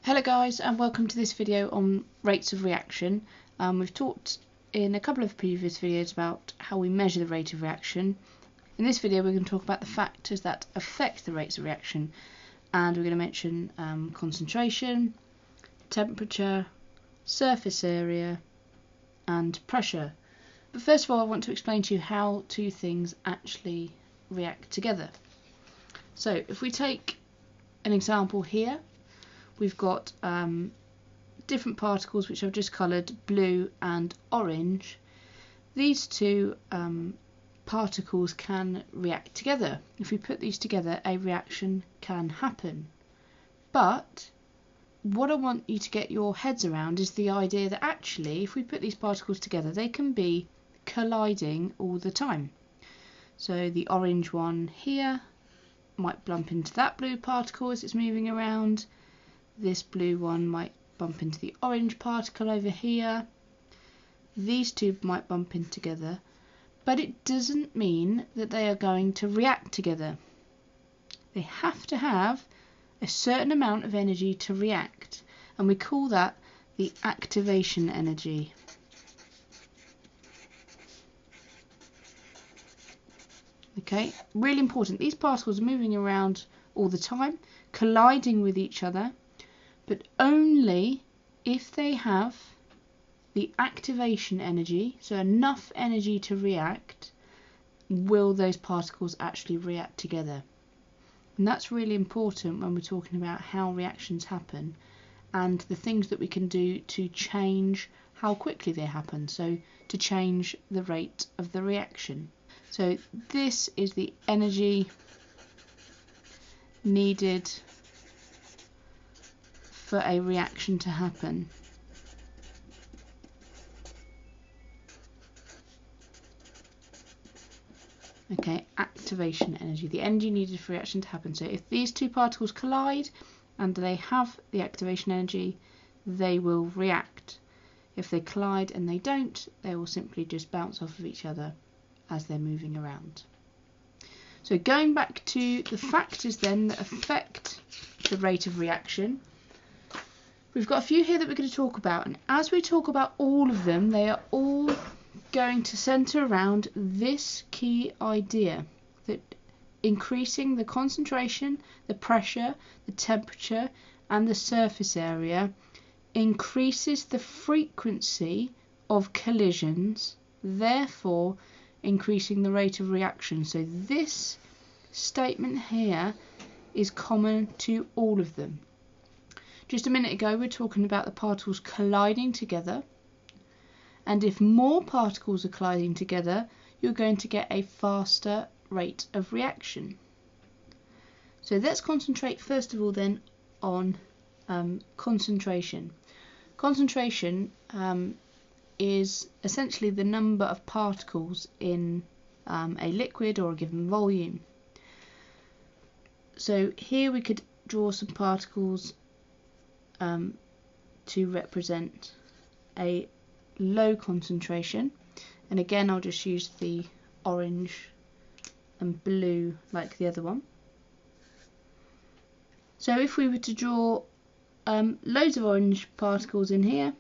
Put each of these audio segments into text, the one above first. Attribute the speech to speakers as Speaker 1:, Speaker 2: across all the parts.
Speaker 1: Hello guys, and welcome to this video on rates of reaction. We've talked in a couple of previous videos about how we measure the rate of reaction. In this video we're going to talk about the factors that affect the rates of reaction, and we're going to mention concentration, temperature, surface area and pressure. But first of all I want to explain to you how two things actually react together. So if we take an example here, we've got different particles which I've just coloured blue and orange. These two particles can react together. If we put these together, a reaction can happen. But what I want you to get your heads around is the idea that actually if we put these particles together, they can be colliding all the time. So the orange one here might bump into that blue particle as it's moving around. This blue one might bump into the orange particle over here. These two might bump in together, but it doesn't mean that they are going to react together. They have to have a certain amount of energy to react, and we call that the activation energy. Okay, really important. These particles are moving around all the time, colliding with each other, but only if they have the activation energy, so enough energy to react, will those particles actually react together. And that's really important when we're talking about how reactions happen and the things that we can do to change how quickly they happen, so to change the rate of the reaction. So this is the energy needed for a reaction to happen. Okay, activation energy, the energy needed for reaction to happen. So if these two particles collide and they have the activation energy, they will react. If they collide and they don't, they will simply just bounce off of each other as they're moving around. So going back to the factors then that affect the rate of reaction, we've got a few here that we're going to talk about, and as we talk about all of them, they are all going to centre around this key idea that increasing the concentration, the pressure, the temperature and the surface area increases the frequency of collisions, therefore increasing the rate of reaction. So this statement here is common to all of them. Just a minute ago we were talking about the particles colliding together, and if more particles are colliding together, you're going to get a faster rate of reaction. So let's concentrate first of all then on concentration. Concentration is essentially the number of particles in a liquid or a given volume. So here we could draw some particles to represent a low concentration, and again I'll just use the orange and blue like the other one. So if we were to draw loads of orange particles in here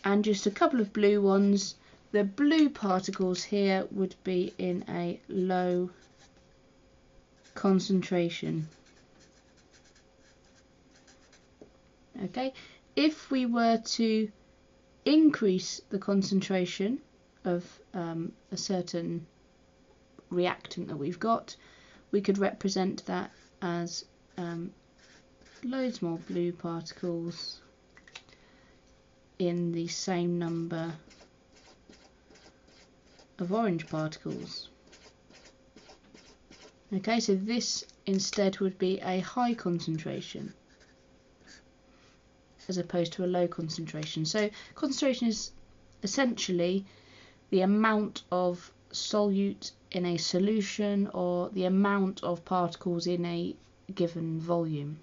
Speaker 1: and just a couple of blue ones, the blue particles here would be in a low concentration. Okay, if we were to increase the concentration of a certain reactant that we've got, we could represent that as loads more blue particles in the same number of orange particles. Okay, so this instead would be a high concentration as opposed to a low concentration. So concentration is essentially the amount of solute in a solution or the amount of particles in a given volume.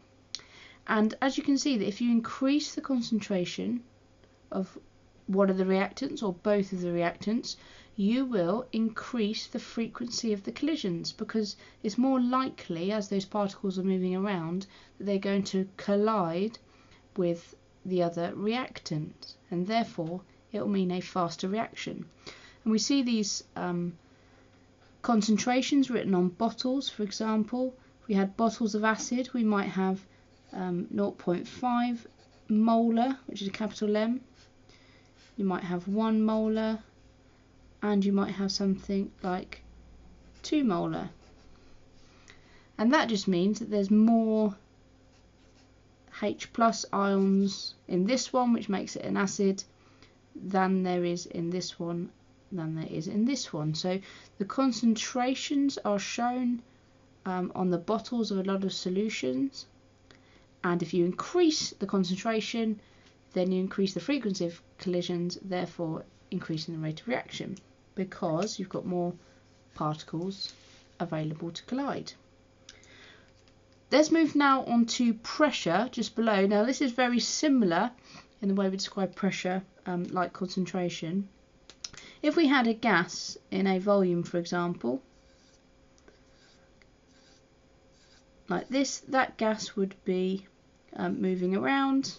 Speaker 1: And as you can see, that if you increase the concentration of one of the reactants or both of the reactants, you will increase the frequency of the collisions, because it's more likely, as those particles are moving around, that they're going to collide with the other reactant, and therefore it will mean a faster reaction. And we see these concentrations written on bottles. For example, if we had bottles of acid, we might have 0.5 molar, which is a capital M. You might have 1 molar, and you might have something like 2 molar. And that just means that there's more H plus ions in this one, which makes it an acid, than there is in this one, than there is in this one. So the concentrations are shown on the bottles of a lot of solutions, and if you increase the concentration, then you increase the frequency of collisions, therefore increasing the rate of reaction, because you've got more particles available to collide. Let's move now on to pressure just below. Now this is very similar in the way we describe pressure, like concentration. If we had a gas in a volume, for example, like this, that gas would be moving around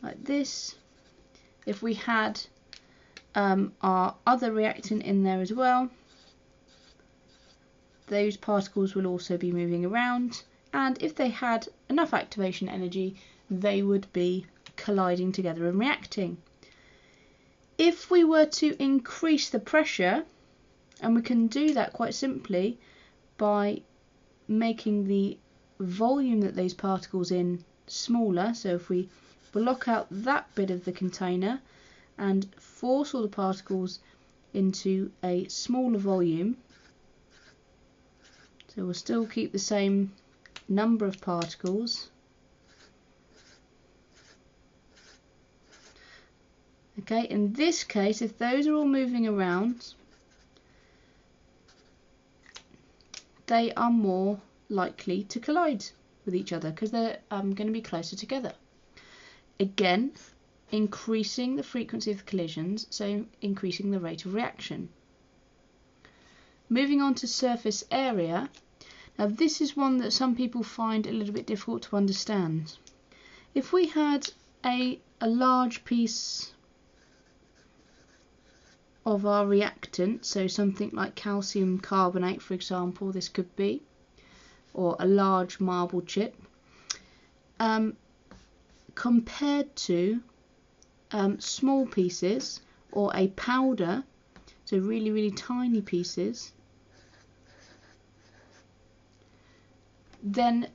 Speaker 1: like this. If we had our other reactant in there as well, those particles will also be moving around, and if they had enough activation energy, they would be colliding together and reacting. If we were to increase the pressure, and we can do that quite simply by making the volume that those particles in smaller, so if we block out that bit of the container and force all the particles into a smaller volume, so we'll still keep the same number of particles. Okay, in this case, if those are all moving around, they are more likely to collide with each other because they're going to be closer together. Again, increasing the frequency of collisions, so increasing the rate of reaction. Moving on to surface area. Now this is one that some people find a little bit difficult to understand. If we had a large piece of our reactant, so something like calcium carbonate, for example, this could be, or a large marble chip, compared to small pieces or a powder, so really tiny pieces, then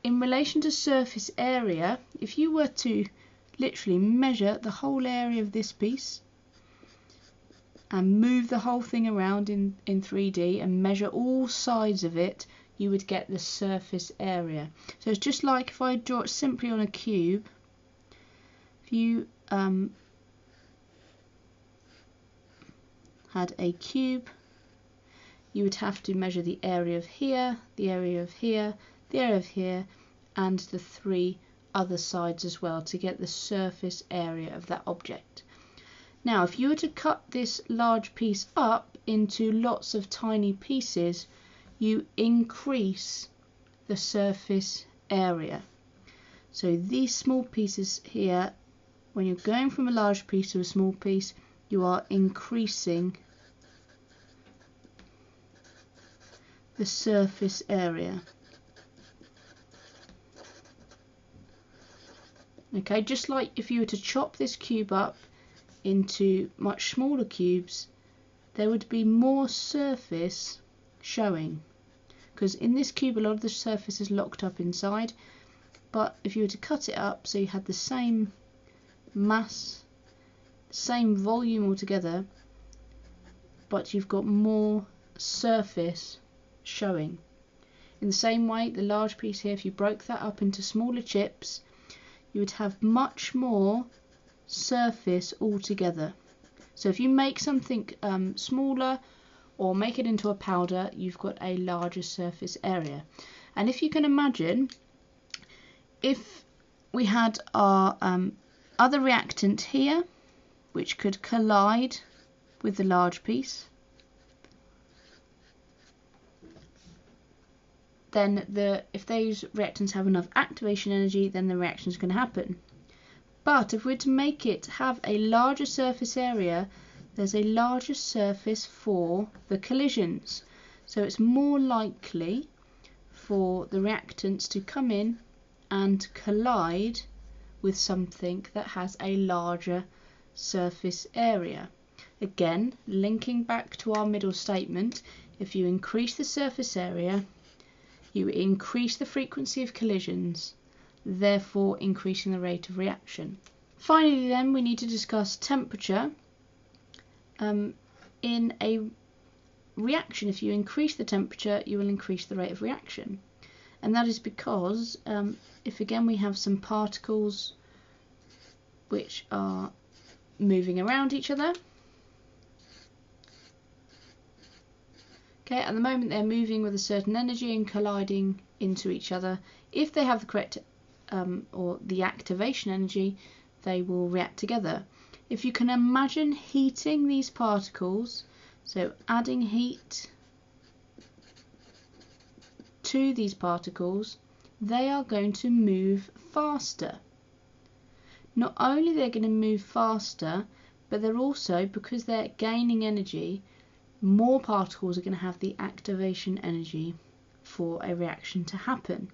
Speaker 1: in relation to surface area, if you were to literally measure the whole area of this piece and move the whole thing around in 3D and measure all sides of it, you would get the surface area. So it's just like if I draw it simply on a cube. If you had a cube, you would have to measure the area of here, the area of here, the area of here, and the 3 other sides as well to get the surface area of that object. Now, if you were to cut this large piece up into lots of tiny pieces, you increase the surface area. So these small pieces here, when you're going from a large piece to a small piece, you are increasing the surface area. Okay, just like if you were to chop this cube up into much smaller cubes, there would be more surface showing, because in this cube a lot of the surface is locked up inside, but if you were to cut it up so you had the same mass, same volume altogether, but you've got more surface showing. In the same way, the large piece here, if you broke that up into smaller chips, you would have much more surface altogether. So if you make something smaller or make it into a powder, you've got a larger surface area. And if you can imagine, if we had our other reactant here, which could collide with the large piece, then if those reactants have enough activation energy, then the reaction is going to happen. But if we're to make it have a larger surface area, there's a larger surface for the collisions. So it's more likely for the reactants to come in and collide with something that has a larger surface area. Again, linking back to our middle statement, if you increase the surface area, you increase the frequency of collisions, therefore increasing the rate of reaction. Finally then, we need to discuss temperature. In a reaction, if you increase the temperature, you will increase the rate of reaction. And that is because if again we have some particles which are moving around each other, okay, at the moment they're moving with a certain energy and colliding into each other. If they have the correct or the activation energy, they will react together. If you can imagine heating these particles, so adding heat to these particles, they are going to move faster. Not only they're going to move faster, but they're also, because they're gaining energy, more particles are going to have the activation energy for a reaction to happen.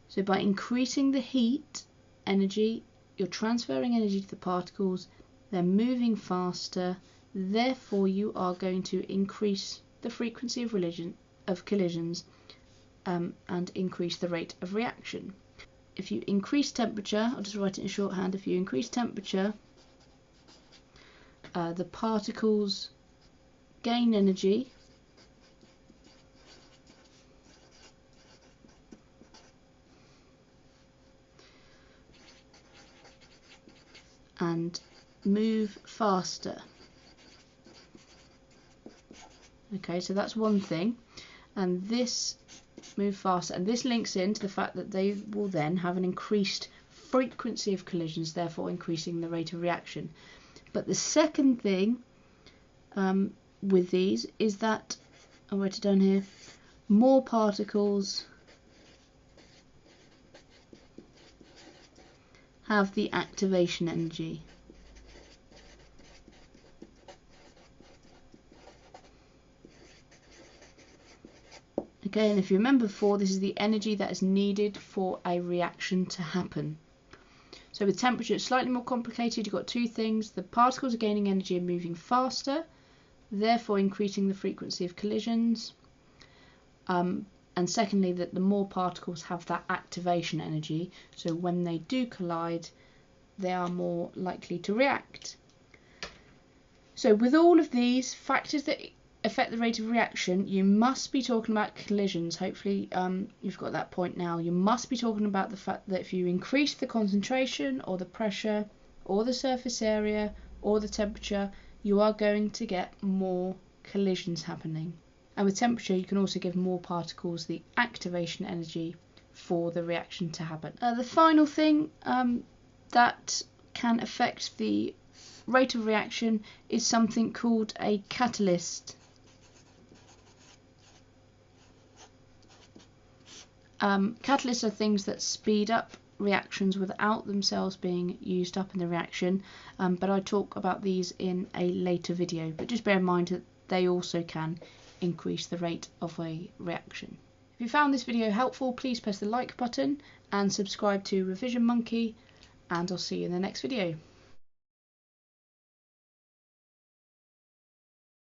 Speaker 1: So by increasing the heat energy, you're transferring energy to the particles, they're moving faster, therefore you are going to increase the frequency of collisions and increase the rate of reaction. If you increase temperature, I'll just write it in shorthand, if you increase temperature, the particles gain energy and move faster. Okay, so that's one thing, and this move faster, and this links into the fact that they will then have an increased frequency of collisions, therefore increasing the rate of reaction. But the second thing with these is that, I'll write it down here, more particles have the activation energy. Okay, and if you remember before, this is the energy that is needed for a reaction to happen. So with temperature it's slightly more complicated. You've got two things: the particles are gaining energy and moving faster, therefore increasing the frequency of collisions, and secondly that the more particles have that activation energy, so when they do collide they are more likely to react. So with all of these factors that affect the rate of reaction, you must be talking about collisions. Hopefully you've got that point now. You must be talking about the fact that if you increase the concentration or the pressure or the surface area or the temperature, you are going to get more collisions happening. And with temperature you can also give more particles the activation energy for the reaction to happen. The final thing that can affect the rate of reaction is something called a catalyst. Catalysts are things that speed up reactions without themselves being used up in the reaction, but I talk about these in a later video. But just bear in mind that they also can increase the rate of a reaction. If you found this video helpful, please press the like button and subscribe to Revision Monkey, and I'll see you in the next video.